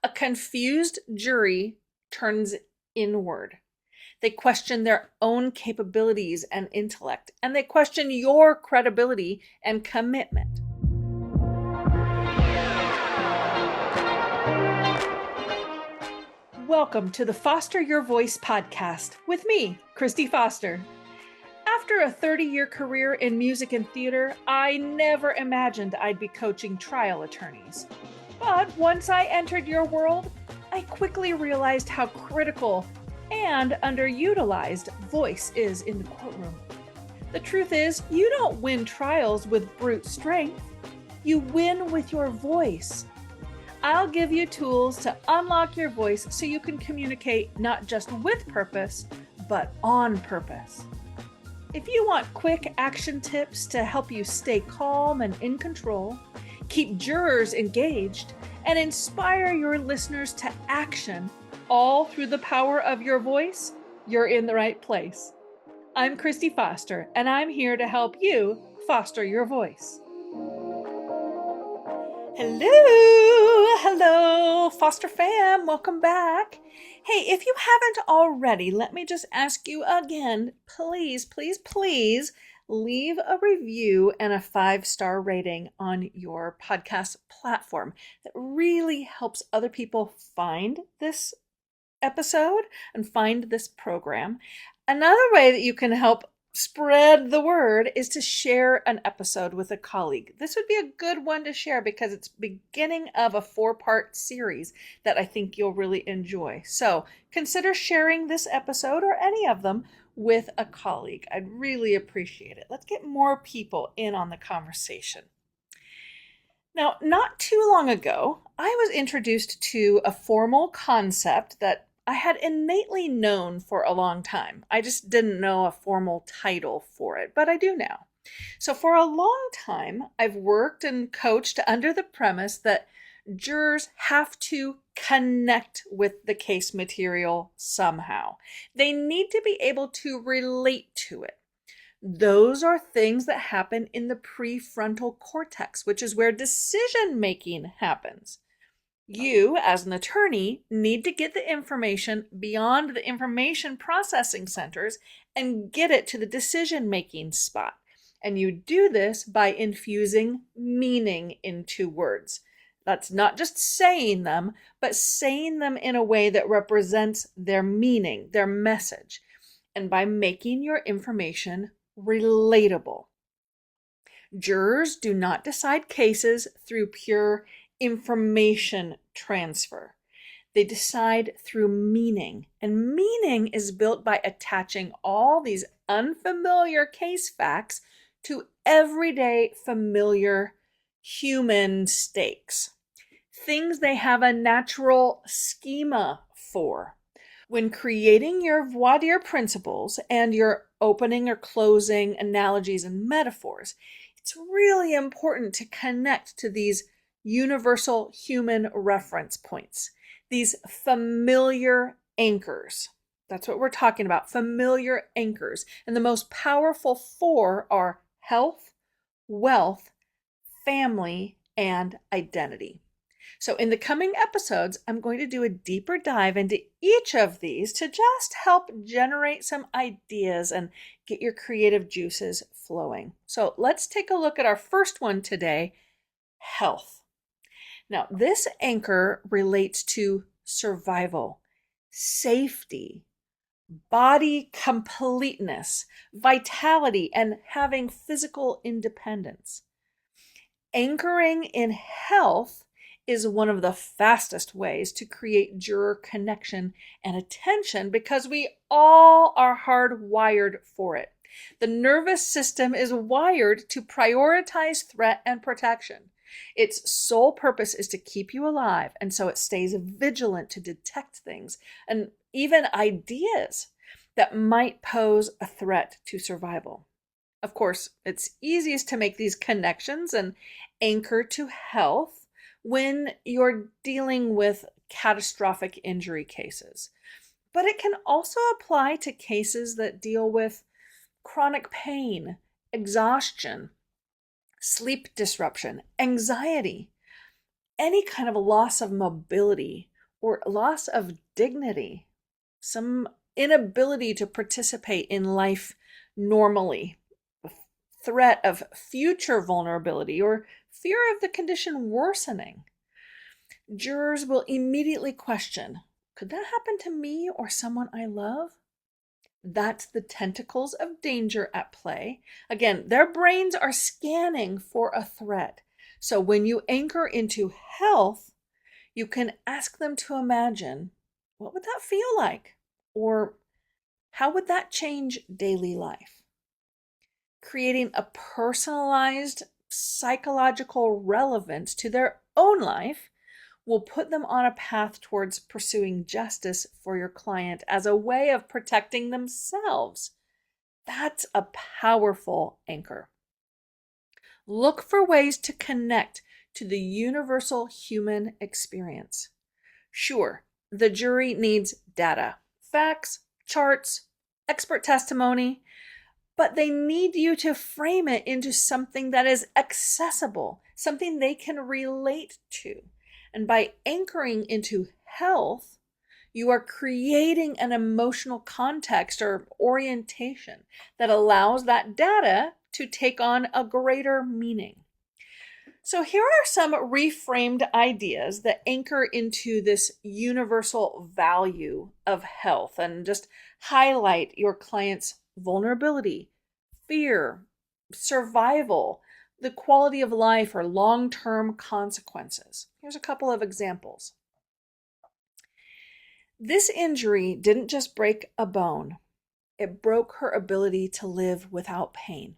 A confused jury turns inward. They question their own capabilities and intellect, and they question your credibility and commitment. Welcome to the Foster Your Voice podcast with me, Kristi Foster. After a 30-year career in music and theater, I never imagined I'd be coaching trial attorneys. But once I entered your world, I quickly realized how critical and underutilized voice is in the courtroom. The truth is, you don't win trials with brute strength. You win with your voice. I'll give you tools to unlock your voice so you can communicate not just with purpose, but on purpose. If you want quick action tips to help you stay calm and in control, keep jurors engaged, and inspire your listeners to action, all through the power of your voice, you're in the right place. I'm Kristi Foster, and I'm here to help you foster your voice. Hello, Foster fam, welcome back. Hey, if you haven't already, let me just ask you again, please leave a review and a 5-star rating on your podcast platform. That really helps other people find this episode and find this program. Another way that you can help spread the word is to share an episode with a colleague. This would be a good one to share because it's beginning of a 4-part series that I think you'll really enjoy. So consider sharing this episode or any of them with a colleague. I'd really appreciate it. Let's get more people in on the conversation. Now, not too long ago, I was introduced to a formal concept that I had innately known for a long time. I just didn't know a formal title for it, but I do now. So for a long time, I've worked and coached under the premise that jurors have to connect with the case material somehow. They need to be able to relate to it. Those are things that happen in the prefrontal cortex, which is where decision-making happens. You, as an attorney, need to get the information beyond the information processing centers and get it to the decision-making spot. And you do this by infusing meaning into words. That's not just saying them, but saying them in a way that represents their meaning, their message, and by making your information relatable. Jurors do not decide cases through pure information transfer. They decide through meaning, and meaning is built by attaching all these unfamiliar case facts to everyday familiar human stakes, things they have a natural schema for. When creating your voir dire principles and your opening or closing analogies and metaphors, it's really important to connect to these universal human reference points, these familiar anchors. That's what we're talking about, familiar anchors. And the most powerful 4 are health, wealth, family, and identity. So in the coming episodes, I'm going to do a deeper dive into each of these to just help generate some ideas and get your creative juices flowing. So let's take a look at our first one today, health. Now, this anchor relates to survival, safety, body completeness, vitality, and having physical independence. Anchoring in health is one of the fastest ways to create juror connection and attention because we all are hardwired for it. The nervous system is wired to prioritize threat and protection. Its sole purpose is to keep you alive, and so it stays vigilant to detect things and even ideas that might pose a threat to survival. Of course, it's easiest to make these connections and anchor to health when you're dealing with catastrophic injury cases. But it can also apply to cases that deal with chronic pain, exhaustion, sleep disruption, anxiety, any kind of loss of mobility or loss of dignity, some inability to participate in life normally, threat of future vulnerability, or fear of the condition worsening. Jurors will immediately question, could that happen to me or someone I love? That's the tentacles of danger at play. Again, their brains are scanning for a threat. So when you anchor into health, you can ask them to imagine, what would that feel like? Or how would that change daily life? Creating a personalized psychological relevance to their own life will put them on a path towards pursuing justice for your client as a way of protecting themselves. That's a powerful anchor. Look for ways to connect to the universal human experience. Sure, the jury needs data, facts, charts, expert testimony, but they need you to frame it into something that is accessible, something they can relate to. And by anchoring into health, you are creating an emotional context or orientation that allows that data to take on a greater meaning. So here are some reframed ideas that anchor into this universal value of health and just highlight your client's vulnerability, fear, survival, the quality of life, or long-term consequences. Here's a couple of examples. This injury didn't just break a bone, it broke her ability to live without pain.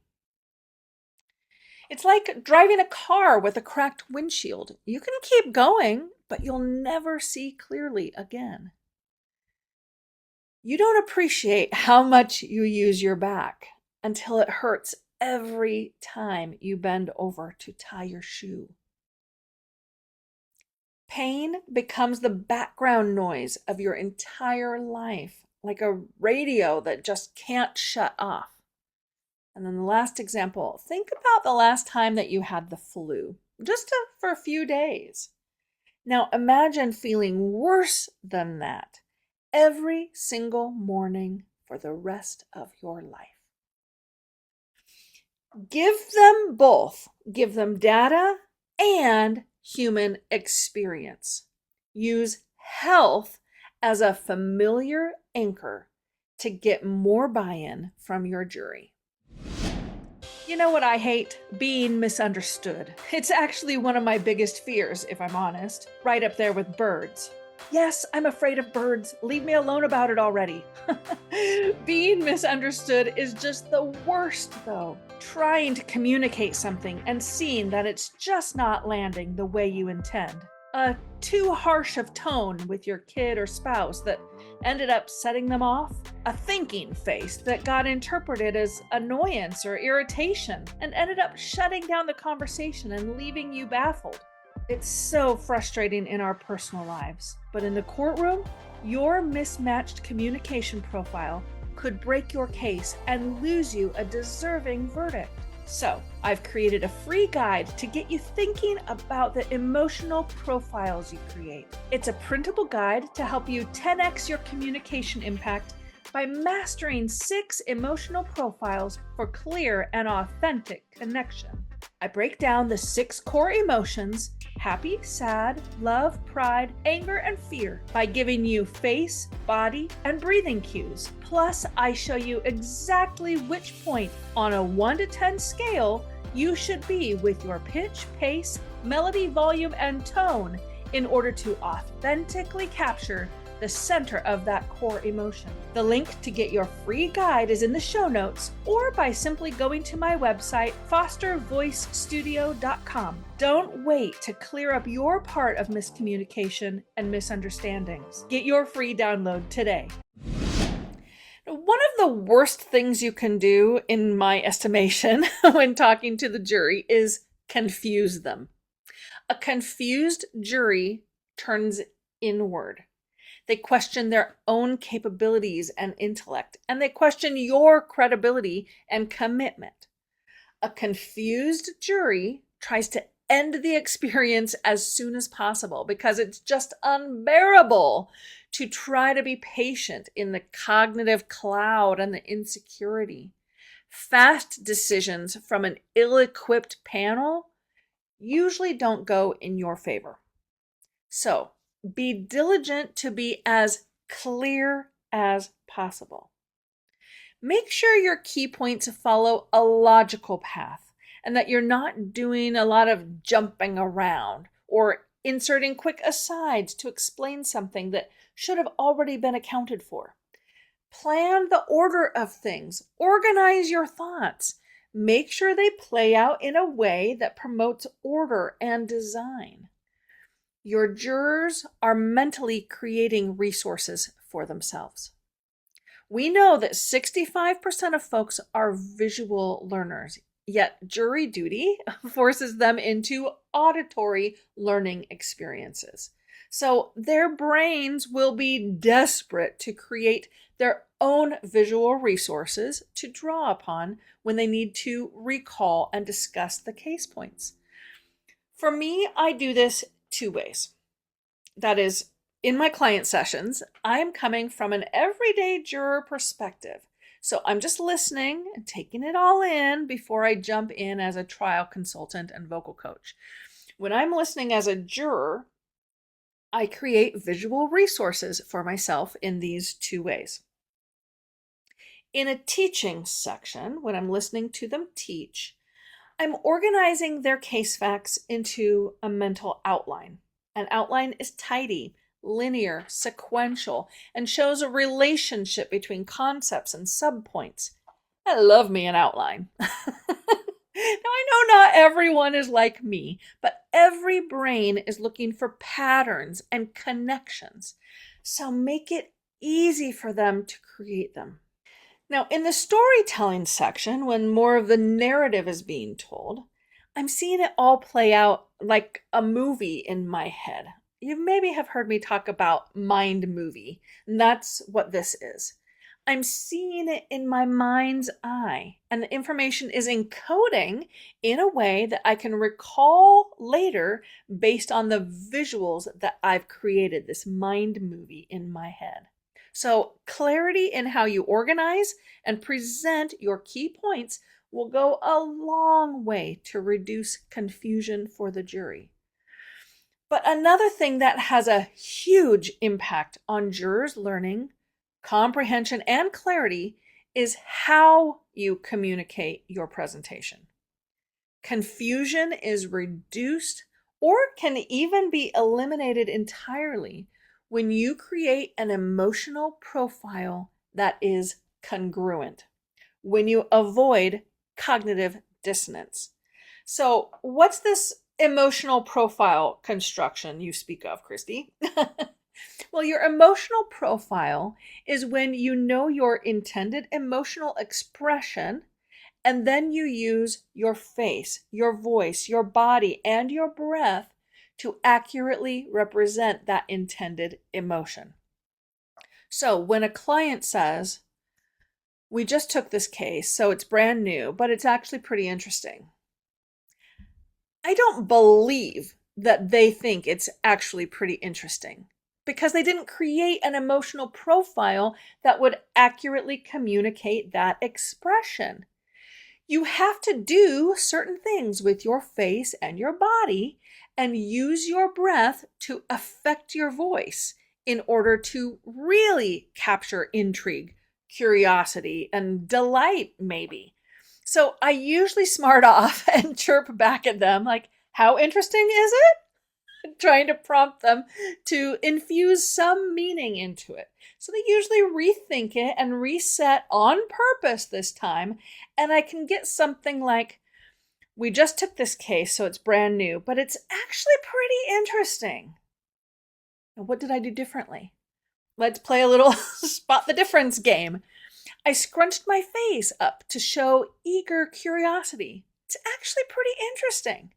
It's like driving a car with a cracked windshield. You can keep going, but you'll never see clearly again. You don't appreciate how much you use your back until it hurts every time you bend over to tie your shoe. Pain becomes the background noise of your entire life, like a radio that just can't shut off. And then the last example, think about the last time that you had the flu, just for a few days. Now imagine feeling worse than that every single morning for the rest of your life. Give them both. Give them data and human experience. Use health as a familiar anchor to get more buy-in from your jury. You know what I hate? Being misunderstood. It's actually one of my biggest fears, if I'm honest, right up there with birds. Yes, I'm afraid of birds. Leave me alone about it already. Being misunderstood is just the worst, though. Trying to communicate something and seeing that it's just not landing the way you intend. Too harsh of tone with your kid or spouse that ended up setting them off. A thinking face that got interpreted as annoyance or irritation and ended up shutting down the conversation and leaving you baffled. It's so frustrating in our personal lives, but in the courtroom, your mismatched communication profile could break your case and lose you a deserving verdict. So, I've created a free guide to get you thinking about the emotional profiles you create. It's a printable guide to help you 10x your communication impact by mastering 6 emotional profiles for clear and authentic connection. I break down the 6 core emotions: happy, sad, love, pride, anger, and fear by giving you face, body, and breathing cues. Plus, I show you exactly which point on a 1 to 10 scale you should be with your pitch, pace, melody, volume, and tone in order to authentically capture the center of that core emotion. The link to get your free guide is in the show notes or by simply going to my website, fostervoicestudio.com. Don't wait to clear up your part of miscommunication and misunderstandings. Get your free download today. One of the worst things you can do, in my estimation, when talking to the jury is confuse them. A confused jury turns inward. They question their own capabilities and intellect, and they question your credibility and commitment. A confused jury tries to end the experience as soon as possible because it's just unbearable to try to be patient in the cognitive cloud and the insecurity. Fast decisions from an ill-equipped panel usually don't go in your favor. So be diligent to be as clear as possible. Make sure your key points follow a logical path and that you're not doing a lot of jumping around or inserting quick asides to explain something that should have already been accounted for. Plan the order of things. Organize your thoughts. Make sure they play out in a way that promotes order and design. Your jurors are mentally creating resources for themselves. We know that 65% of folks are visual learners, yet jury duty forces them into auditory learning experiences. So their brains will be desperate to create their own visual resources to draw upon when they need to recall and discuss the case points. For me, I do this two ways. That is, in my client sessions, I am coming from an everyday juror perspective. So I'm just listening and taking it all in before I jump in as a trial consultant and vocal coach. When I'm listening as a juror, I create visual resources for myself in these two ways. In a teaching section, when I'm listening to them teach, I'm organizing their case facts into a mental outline. An outline is tidy, linear, sequential, and shows a relationship between concepts and subpoints. I love me an outline. Now, I know not everyone is like me, but every brain is looking for patterns and connections. So make it easy for them to create them. Now, in the storytelling section, when more of the narrative is being told, I'm seeing it all play out like a movie in my head. You maybe have heard me talk about mind movie, and that's what this is. I'm seeing it in my mind's eye, and the information is encoding in a way that I can recall later based on the visuals that I've created, this mind movie in my head. So clarity in how you organize and present your key points will go a long way to reduce confusion for the jury. But another thing that has a huge impact on jurors' learning, comprehension, and clarity is how you communicate your presentation. Confusion is reduced or can even be eliminated entirely when you create an emotional profile that is congruent, when you avoid cognitive dissonance. So, what's this emotional profile construction you speak of, Kristi? Well, your emotional profile is when you know your intended emotional expression, and then you use your face, your voice, your body, and your breath to accurately represent that intended emotion. So when a client says, "We just took this case, so it's brand new, but it's actually pretty interesting," I don't believe that they think it's actually pretty interesting, because they didn't create an emotional profile that would accurately communicate that expression. You have to do certain things with your face and your body and use your breath to affect your voice in order to really capture intrigue, curiosity, and delight, maybe. So I usually smart off and chirp back at them like, "How interesting is it?" Trying to prompt them to infuse some meaning into it. So they usually rethink it and reset on purpose this time, and I can get something like, "We just took this case, so it's brand new, but it's actually pretty interesting." Now, what did I do differently? Let's play a little spot the difference game. I scrunched my face up to show eager curiosity. It's actually pretty interesting.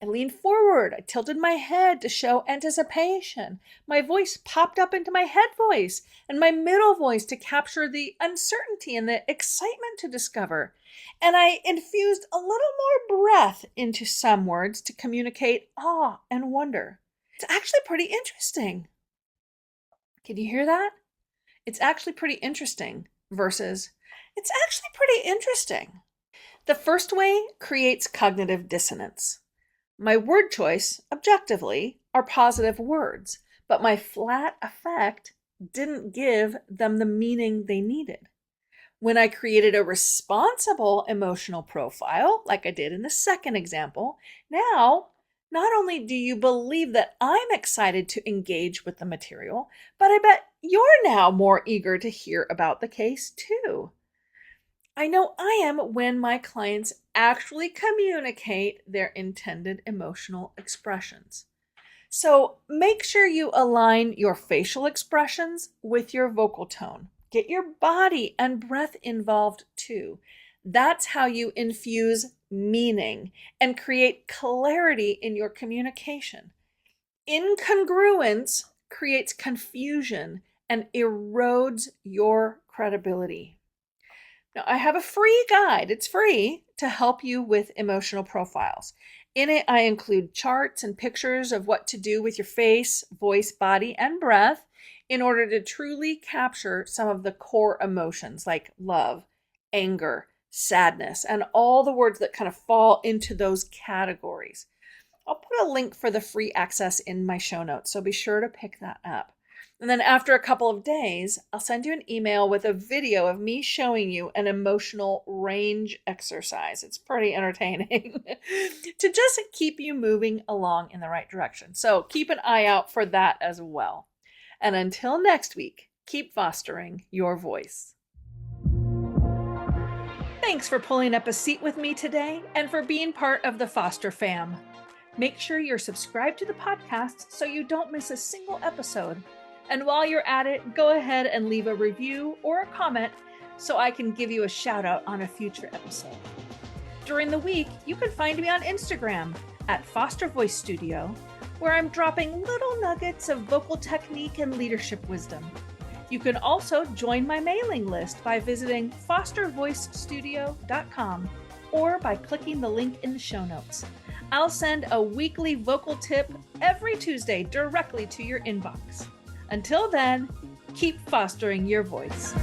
I leaned forward. I tilted my head to show anticipation. My voice popped up into my head voice and my middle voice to capture the uncertainty and the excitement to discover. And I infused a little more breath into some words to communicate awe and wonder. It's actually pretty interesting. Can you hear that? It's actually pretty interesting versus it's actually pretty interesting. The first way creates cognitive dissonance. My word choice, objectively, are positive words, but my flat effect didn't give them the meaning they needed. When I created a responsible emotional profile, like I did in the second example, now, not only do you believe that I'm excited to engage with the material, but I bet you're now more eager to hear about the case too. I know I am when my clients actually communicate their intended emotional expressions. So make sure you align your facial expressions with your vocal tone. Get your body and breath involved too. That's how you infuse meaning and create clarity in your communication. Incongruence creates confusion and erodes your credibility. Now, I have a free guide, it's free, to help you with emotional profiles. In it, I include charts and pictures of what to do with your face, voice, body, and breath in order to truly capture some of the core emotions like love, anger, sadness, and all the words that kind of fall into those categories. I'll put a link for the free access in my show notes, so be sure to pick that up. And then after a couple of days, I'll send you an email with a video of me showing you an emotional range exercise. It's pretty entertaining to just keep you moving along in the right direction. So keep an eye out for that as well. And until next week, keep fostering your voice. Thanks for pulling up a seat with me today and for being part of the Foster fam. Make sure you're subscribed to the podcast so you don't miss a single episode. And while you're at it, go ahead and leave a review or a comment so I can give you a shout out on a future episode. During the week, you can find me on Instagram at Foster Voice Studio, where I'm dropping little nuggets of vocal technique and leadership wisdom. You can also join my mailing list by visiting fostervoicestudio.com or by clicking the link in the show notes. I'll send a weekly vocal tip every Tuesday directly to your inbox. Until then, keep fostering your voice.